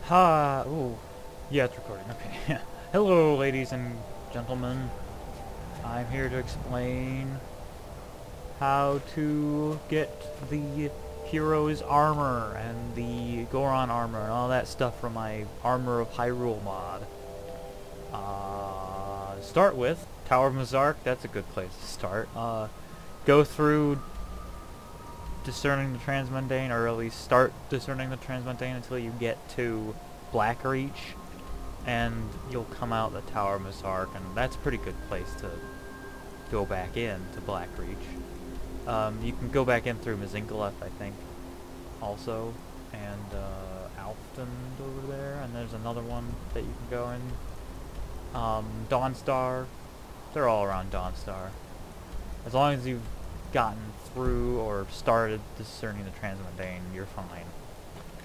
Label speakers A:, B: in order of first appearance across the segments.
A: Ha! Ooh. Yeah, it's recording. Okay. Hello, ladies and gentlemen. I'm here to explain how to get the hero's armor and the Goron armor and all that stuff from my Armor of Hyrule mod. Start with Tower of Mazark. That's a good place to start. Go through discerning the transmundane, or at least start discerning the transmundane until you get to Blackreach, and you'll come out the Tower of Mazark, and that's a pretty good place to go back in to Blackreach. You can go back in through Mazingaleth, I think, also, and Alftund over there, and there's another one that you can go in. Dawnstar, they're all around Dawnstar. As long as you've gotten through or started discerning the transmundane, you're fine.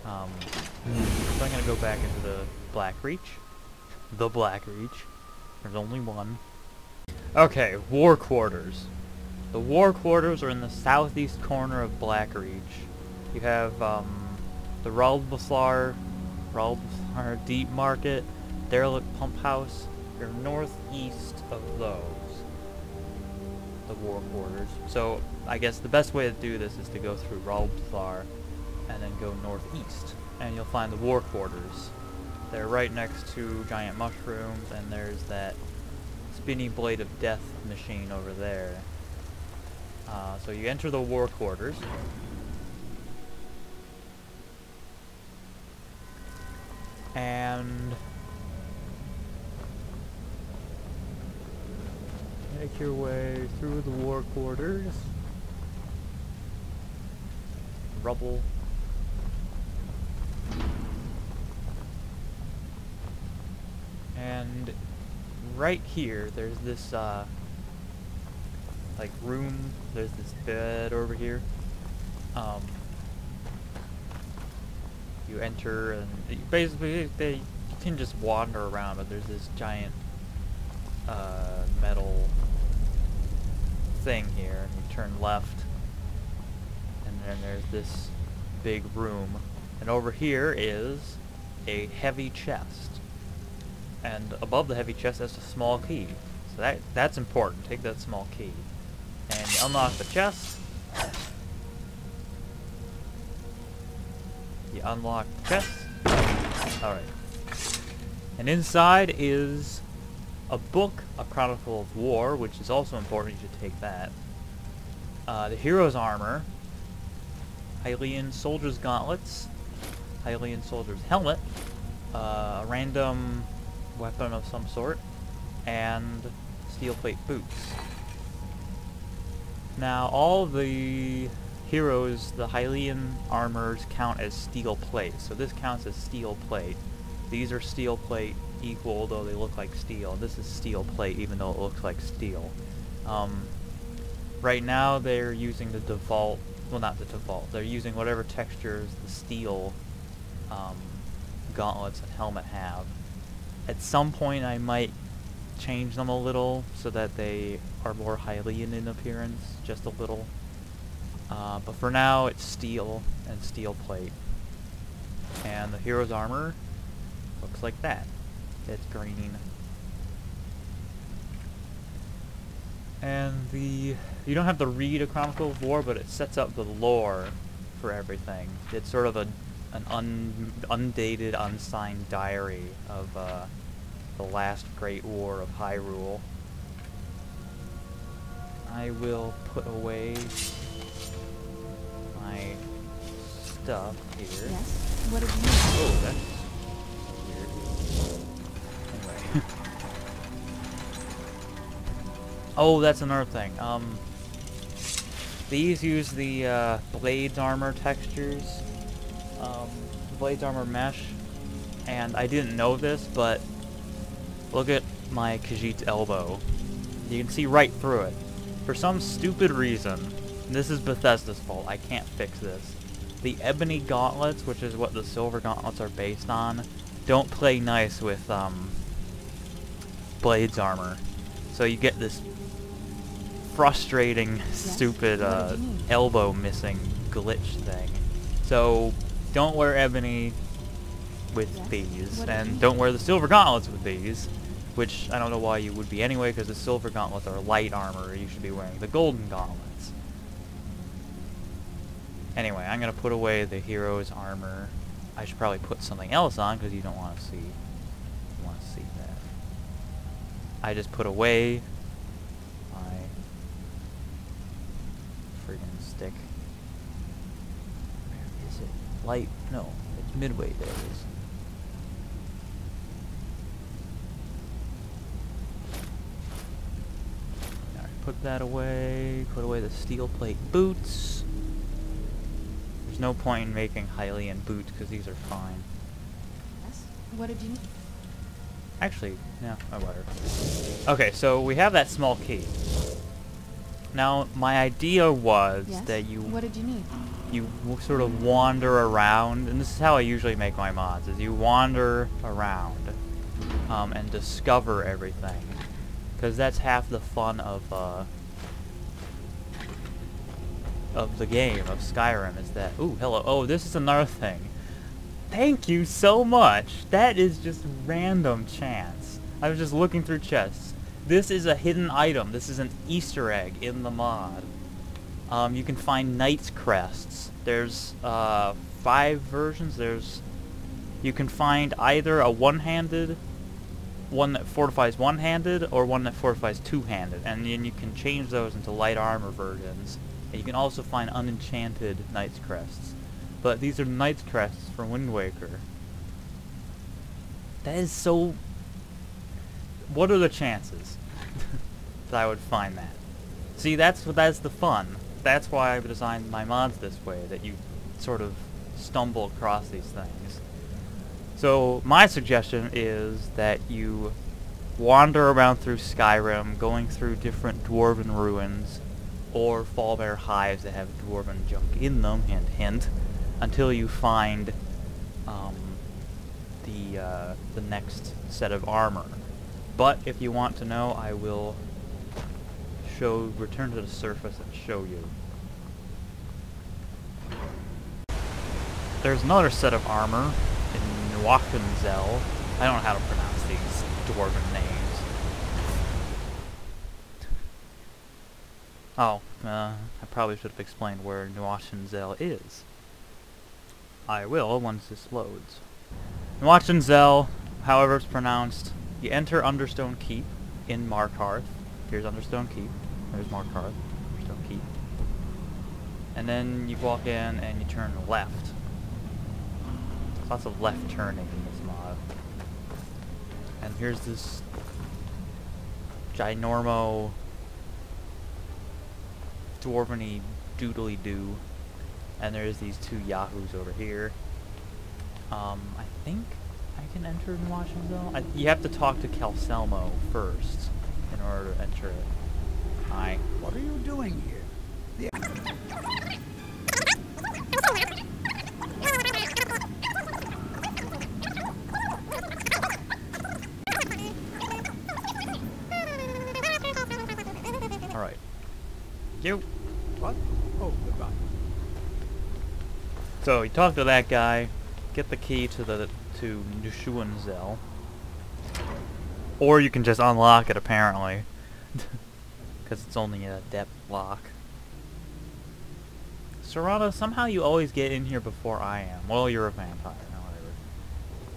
A: So I'm gonna go back into the Blackreach. The Blackreach. There's only one. Okay, War Quarters. The War Quarters are in the southeast corner of Blackreach. You have the Raldbaslar Deep Market, Derelict Pump House. You're northeast of those. The War Quarters. So I guess the best way to do this is to go through Raldbaslar and then go northeast, and you'll find the War Quarters. They're right next to giant mushrooms, and there's that spinny blade of death machine over there. So you enter the War Quarters. And make your way through the War Quarters. Rubble. And right here, there's this, like, room. There's this bed over here. You enter, and basically, you can just wander around, but there's this giant, metal thing here, and you turn left, and then there's this big room, and over here is a heavy chest, and above the heavy chest there's a small key, so that's important. Take that small key, and you unlock the chest. You unlock the chest. Alright. And inside is a book, A Chronicle of War, which is also important. You should take that. The hero's armor, Hylian soldier's gauntlets, Hylian soldier's helmet, a random weapon of some sort, and steel plate boots. Now, all the heroes, the Hylian armors, count as steel plate, so this counts as steel plate. These are steel plate equal, though they look like steel. This is steel plate, even though it looks like steel. Right now they're using the default, well, not the default, they're using whatever textures the steel gauntlets and helmet have. At some point I might change them a little so that they are more Hylian in appearance, just a little. But for now it's steel and steel plate. And the hero's armor looks like that. It's green. And you don't have to read A Chronicle of War, but it sets up the lore for everything. It's sort of an undated, unsigned diary of the last great war of Hyrule. I will put away my stuff here.
B: Yes. What did you need?
A: Oh, that's weird. Anyway. Oh, that's another thing. These use the Blades armor textures, Blades armor mesh, and I didn't know this, but look at my Khajiit's elbow. You can see right through it. For some stupid reason, this is Bethesda's fault, I can't fix this. The ebony gauntlets, which is what the silver gauntlets are based on, don't play nice with Blades armor. So you get this frustrating, stupid elbow missing glitch thing. So don't wear ebony with these, and don't wear the silver gauntlets with these, which I don't know why you would be anyway, because the silver gauntlets are light armor. You should be wearing the golden gauntlets. Anyway, I'm going to put away the hero's armor. I should probably put something else on, because you don't want to see that. I just put away my friggin' stick. Where is it? Light? No, it's midway. There it is. Alright, put that away. Put away the steel plate boots. There's no point in making Hylian boots because these are fine.
B: Yes? What did you need?
A: Actually, no, oh, whatever. Okay, so we have that small key. Now, my idea was that you...
B: What did you need?
A: You sort of wander around, and this is how I usually make my mods, is you wander around and discover everything. Because that's half the fun of the game, of Skyrim, is that... Ooh, hello. Oh, this is another thing. Thank you so much. That is just random chance. I was just looking through chests. This is a hidden item. This is an Easter egg in the mod. You can find Knight's Crests. There's 5 versions. You can find either a one-handed, one that fortifies one-handed, or one that fortifies two-handed. And then you can change those into light armor versions. And you can also find unenchanted Knight's Crests. But these are Knight's Crests from Wind Waker. That is so... What are the chances that I would find that? See, that's the fun. That's why I've designed my mods this way, that you sort of stumble across these things. So, my suggestion is that you wander around through Skyrim, going through different dwarven ruins, or Fallbear hives that have dwarven junk in them, hint hint, until you find the next set of armor. But if you want to know, I will return to the surface and show you. There's another set of armor in Nuachenzel. I don't know how to pronounce these dwarven names. Oh, I probably should have explained where Nuachenzel is. I will once this loads. Nuachenzel, however it's pronounced, you enter Understone Keep in Markarth. Here's Understone Keep. There's Markarth. Understone Keep. And then you walk in and you turn left. There's lots of left turning in this mod. And here's this ginormo dwarven-y doodly-doo. And there's these 2 yahoos over here. I think I can enter Nuachenzel. You have to talk to Calcelmo first in order to enter it. Hi.
C: What are you doing here?
A: Alright. You.
C: What? Oh, goodbye.
A: So you talk to that guy, get the key to Nuachenzel, or you can just unlock it apparently, because it's only a depth lock. Serana, somehow you always get in here before I am. Well, you're a vampire, no, whatever.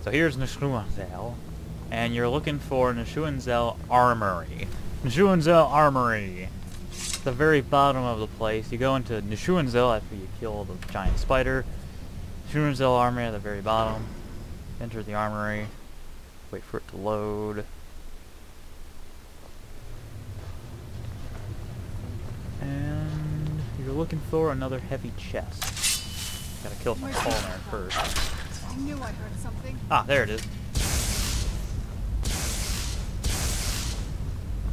A: So here's Nuachenzel, and you're looking for Nuachenzel Armory. Nuachenzel Armory. The very bottom of the place. You go into Nuachenzel after you kill the giant spider. Nuachenzel Armory at the very bottom. Enter the armory. Wait for it to load. And you're looking for another heavy chest. Gotta kill some Falmer first.
B: I knew I heard something.
A: Ah, there it is.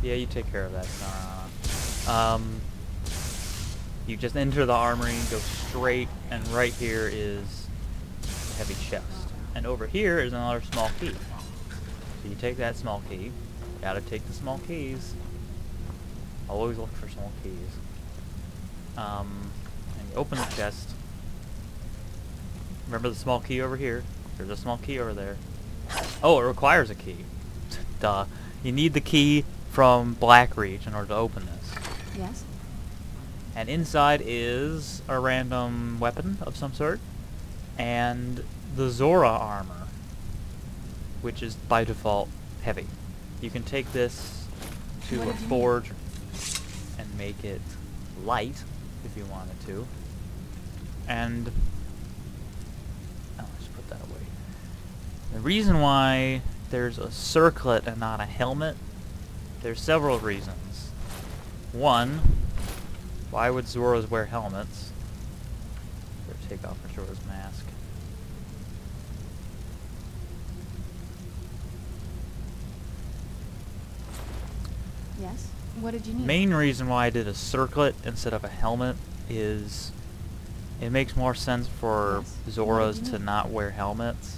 A: Yeah, you take care of that, Sarah. You just enter the armory, go straight, and right here is a heavy chest. And over here is another small key. So you take that small key. Gotta take the small keys. Always look for small keys. And you open the chest. Remember the small key over here? There's a small key over there. Oh, it requires a key. Duh. You need the key from Blackreach in order to open this.
B: Yes?
A: And inside is a random weapon of some sort, and the Zora armor, which is by default heavy. You can take this to a forge and make it light if you wanted to. And let's put that away. The reason why there's a circlet and not a helmet, there's several reasons. One, why would Zoras wear helmets? Better take off Majora's mask.
B: Yes? What did you need?
A: Main reason why I did a circlet instead of a helmet is it makes more sense for
B: Yes.
A: Zoras to not wear helmets.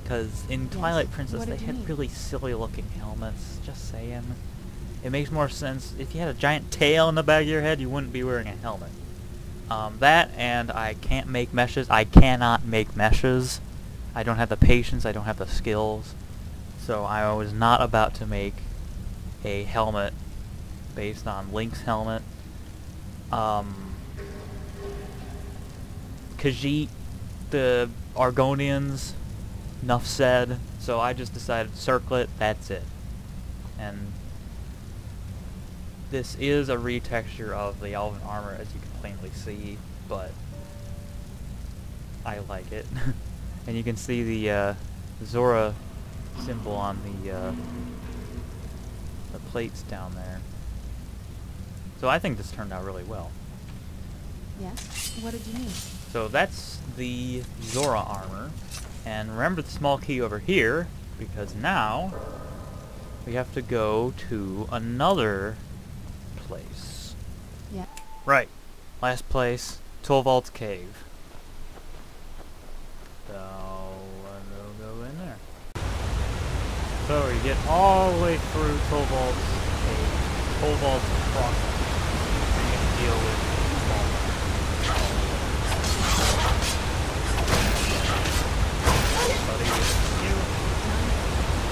A: Because in
B: Yes.
A: Twilight Princess
B: What
A: they
B: did you
A: had
B: need?
A: really silly looking helmets, just saying. It makes more sense, if you had a giant tail in the back of your head, you wouldn't be wearing a helmet. That, and I can't make meshes. I cannot make meshes. I don't have the patience, I don't have the skills. So I was not about to make a helmet based on Link's helmet. Khajiit, the Argonians, enough said. So I just decided circlet, that's it. And this is a retexture of the Elven armor, as you can plainly see, but I like it. And you can see the Zora symbol on the plates down there. So I think this turned out really well.
B: Yes? What did you need?
A: So that's the Zora armor. And remember the small key over here, because now we have to go to another place.
B: Yeah.
A: Right. Last place, Tolvalt's Cave. So we'll go in there. So you get all the way through Tolvalt's Cave. Tolvalt's crossing. And you have to deal with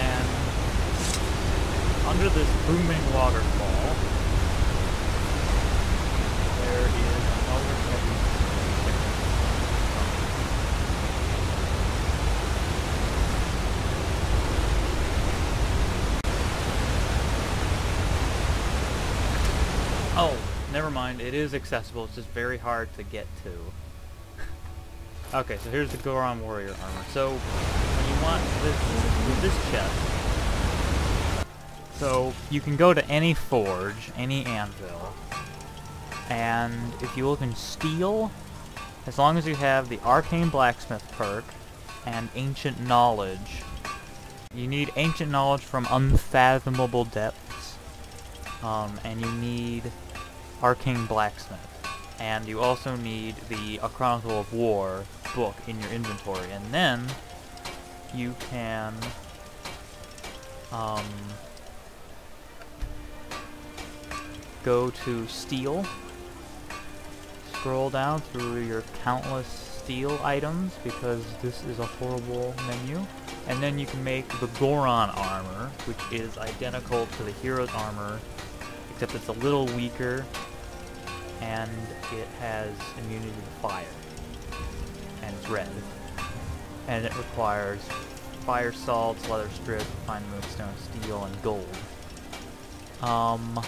A: and under this booming waterfall, there is another heavy Oh, never mind. It is accessible. It's just very hard to get to. Okay, so here's the Goron warrior armor. So when you want this chest, so you can go to any forge, any anvil, and if you look in steel, as long as you have the arcane blacksmith perk and ancient knowledge, you need ancient knowledge from unfathomable depths, and you need arcane blacksmith. And you also need the A Chronicle of War book in your inventory. And then you can go to steel, scroll down through your countless steel items, because this is a horrible menu. And then you can make the Goron armor, which is identical to the hero's armor, except it's a little weaker. And it has immunity to fire, and it's red, and it requires fire salts, leather strips, fine moonstone, steel, and gold. I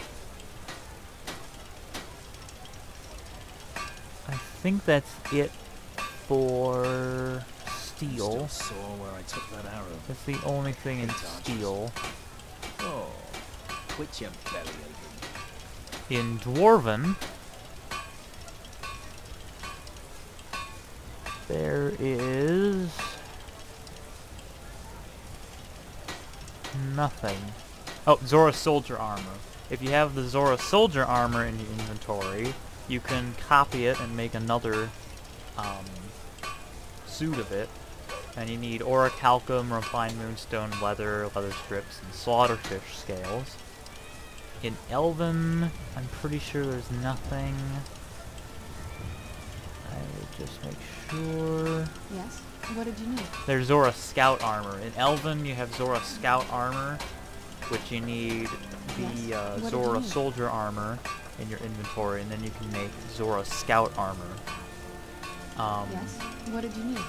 A: think that's it for steel.
D: Still sore where I took that arrow.
A: That's the only thing in steel.
D: Oh, quit your belly aching.
A: In Dwarven, there is nothing. Oh, Zora soldier armor. If you have the Zora soldier armor in your inventory, you can copy it and make another suit of it. And you need orichalcum, refined moonstone, leather strips, and slaughterfish scales. In Elven, I'm pretty sure there's nothing. I just make sure.
B: Yes? What did you need?
A: There's Zora Scout Armor. In Elven, you have Zora Scout Armor, which you need the Zora Soldier Armor in your inventory, and then you can make Zora Scout Armor.
B: Yes? What did you need?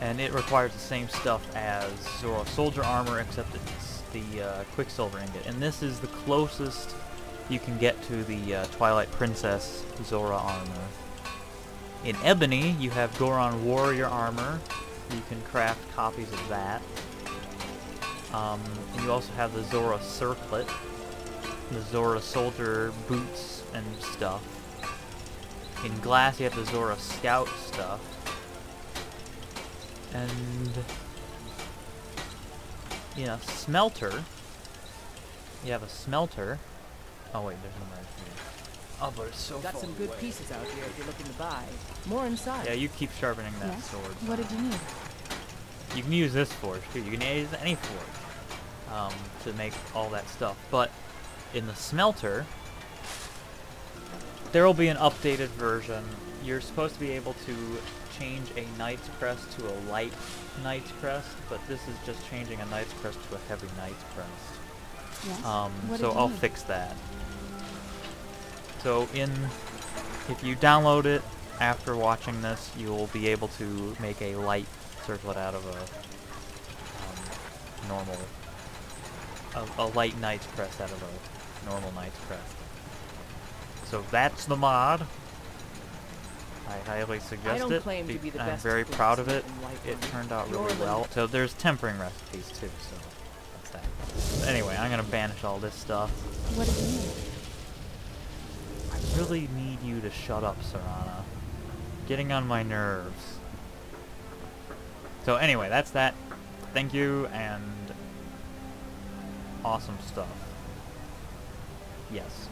A: And it requires the same stuff as Zora Soldier Armor, except it's the Quicksilver Ingot. And this is the closest you can get to the Twilight Princess Zora Armor. In Ebony, you have Goron Warrior Armor. You can craft copies of that. And you also have the Zora Circlet, the Zora Soldier Boots and stuff. In Glass, you have the Zora Scout stuff. And in a Smelter, you have a Smelter. Oh wait, there's no more here. Oh, but it's so
E: Got
A: far
E: some good
A: away.
E: pieces out here if you're looking to buy. More inside.
A: Yeah, you keep sharpening that
B: Yes?
A: sword.
B: What did you need?
A: You can use this forge too. You can use any forge to make all that stuff. But in the Smelter, there will be an updated version. You're supposed to be able to change a Knight's Crest to a light Knight's Crest, but this is just changing a Knight's Crest to a heavy Knight's Crest.
B: Yes? What
A: So
B: did you
A: I'll
B: need?
A: fix that. So if you download it after watching this, you'll be able to make a light circlet out of a light Knight's Crest out of a normal Knight's Crest. So that's the mod. I highly suggest
E: I don't
A: it.
E: claim to be the
A: I'm
E: best
A: very proud of it.
E: blacksmith in
A: It
E: Whiterun.
A: turned out
E: You're
A: really well.
E: limited.
A: So there's tempering recipes too, so that's that. But anyway, I'm gonna banish all this stuff.
B: What did you need?
A: I really need you to shut up, Serana. Getting on my nerves. So anyway, that's that. Thank you, and awesome stuff. Yes.